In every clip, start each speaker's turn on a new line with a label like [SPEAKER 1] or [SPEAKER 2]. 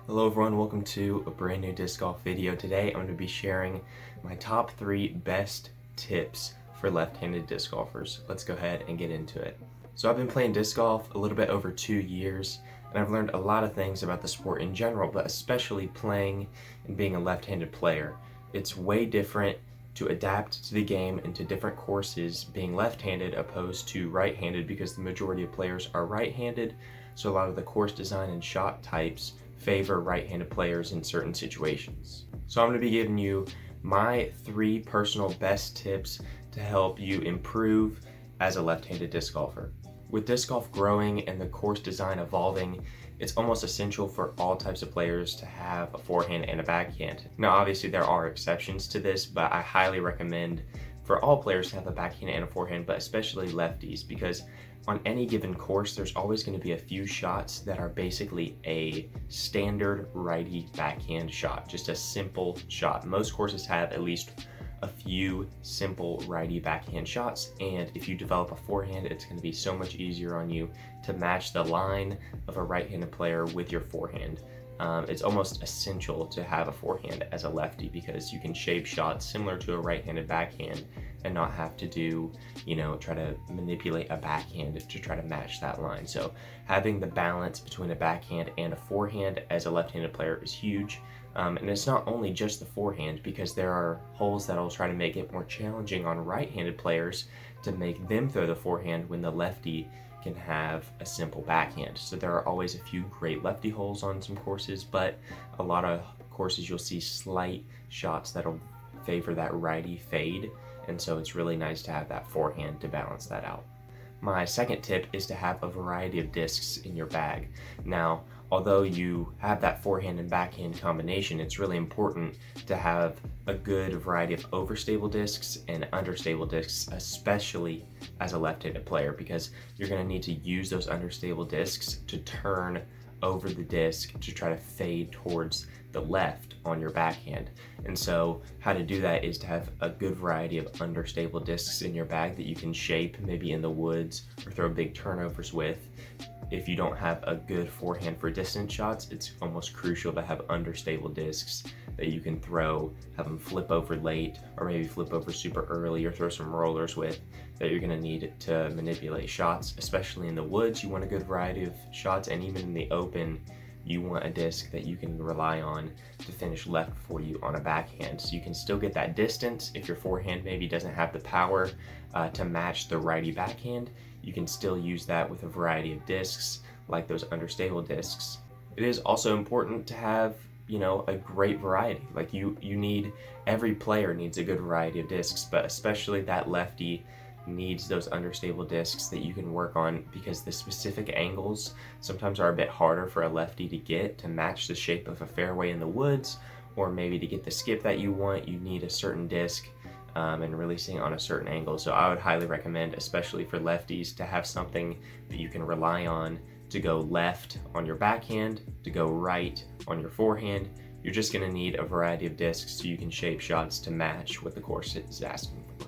[SPEAKER 1] Hello everyone, welcome to a brand new disc golf video. Today I'm going to be sharing my top 3 best tips for left-handed disc golfers. Let's go ahead and get into it. So I've been playing disc golf a little bit over 2 years, and I've learned a lot of things about the sport in general, but especially playing and being a left-handed player. It's way different to adapt to the game and to different courses being left-handed opposed to right-handed, because the majority of players are right-handed, so a lot of the course design and shot types favor right-handed players in certain situations. So I'm going to be giving you my 3 personal best tips to help you improve as a left-handed disc golfer. With disc golf growing and the course design evolving, it's almost essential for all types of players to have a forehand and a backhand. Now obviously there are exceptions to this, but I highly recommend for all players to have a backhand and a forehand, but especially lefties, because on any given course, there's always going to be a few shots that are basically a standard righty backhand shot, just a simple shot. Most courses have at least a few simple righty backhand shots, and if you develop a forehand, it's going to be so much easier on you to match the line of a right-handed player with your forehand. It's almost essential to have a forehand as a lefty, because you can shape shots similar to a right-handed backhand and not have to do, try to manipulate a backhand to try to match that line. So having the balance between a backhand and a forehand as a left-handed player is huge. And it's not only just the forehand, because there are holes that'll try to make it more challenging on right-handed players to make them throw the forehand when the lefty can have a simple backhand. So there are always a few great lefty holes on some courses, but a lot of courses you'll see slight shots that'll favor that righty fade, and so it's really nice to have that forehand to balance that out. My second tip is to have a variety of discs in your bag. Now, although you have that forehand and backhand combination, it's really important to have a good variety of overstable discs and understable discs, especially as a left-handed player, because you're going to need to use those understable discs to turn over the disc to try to fade towards the left on your backhand. And so how to do that is to have a good variety of understable discs in your bag that you can shape maybe in the woods or throw big turnovers with. If you don't have a good forehand for distance shots, it's almost crucial to have understable discs that you can throw, have them flip over late, or maybe flip over super early, or throw some rollers with, that you're going to need to manipulate shots. Especially in the woods, you want a good variety of shots, and even in the open, you want a disc that you can rely on to finish left for you on a backhand. So you can still get that distance. If your forehand maybe doesn't have the power to match the righty backhand, you can still use that with a variety of discs, like those understable discs. It is also important to have, a great variety. Like every player needs a good variety of discs, but especially that lefty needs those understable discs that you can work on, because the specific angles sometimes are a bit harder for a lefty to get to match the shape of a fairway in the woods, or maybe to get the skip that you want, you need a certain disc and releasing on a certain angle. So I would highly recommend, especially for lefties, to have something that you can rely on to go left on your backhand, to go right on your forehand. You're just going to need a variety of discs so you can shape shots to match what the course is asking for.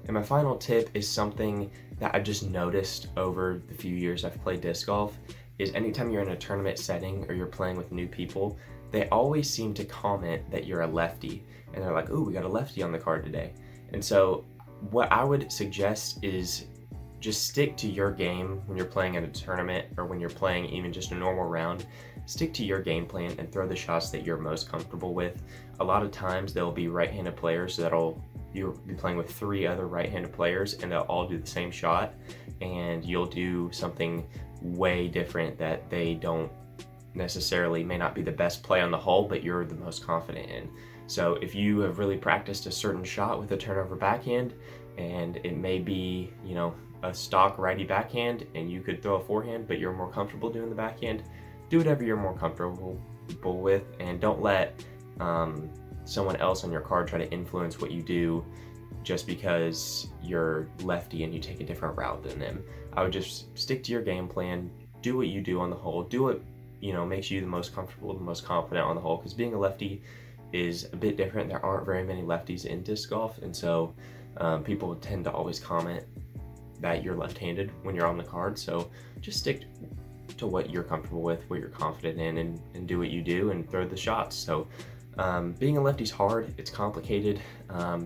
[SPEAKER 1] And my final tip is something that I've just noticed over the few years I've played disc golf, is anytime you're in a tournament setting or you're playing with new people, they always seem to comment that you're a lefty, and they're like, "Ooh, we got a lefty on the card today." And so what I would suggest is just stick to your game when you're playing in a tournament, or when you're playing even just a normal round. Stick to your game plan and throw the shots that you're most comfortable with. A lot of times there'll be right-handed players you'll be playing with 3 other right-handed players, and they'll all do the same shot, and you'll do something way different that they don't necessarily, may not be the best play on the hole, but you're the most confident in. So if you have really practiced a certain shot with a turnover backhand, and it may be, a stock righty backhand, and you could throw a forehand, but you're more comfortable doing the backhand, do whatever you're more comfortable with, and don't let someone else on your card try to influence what you do just because you're lefty and you take a different route than them. I would just stick to your game plan, do what you do on the hole, do what makes you the most comfortable, the most confident on the hole, because being a lefty is a bit different. There aren't very many lefties in disc golf, and so people tend to always comment that you're left-handed when you're on the card. So just stick to what you're comfortable with, what you're confident in, and do what you do and throw the shots. So being a lefty's hard, it's complicated.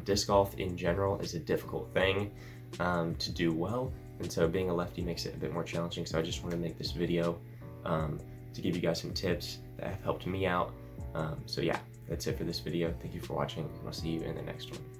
[SPEAKER 1] Disc golf in general is a difficult thing to do well, and so being a lefty makes it a bit more challenging. So I just want to make this video to give you guys some tips that have helped me out. So yeah, that's it for this video. Thank you for watching, and I'll see you in the next one.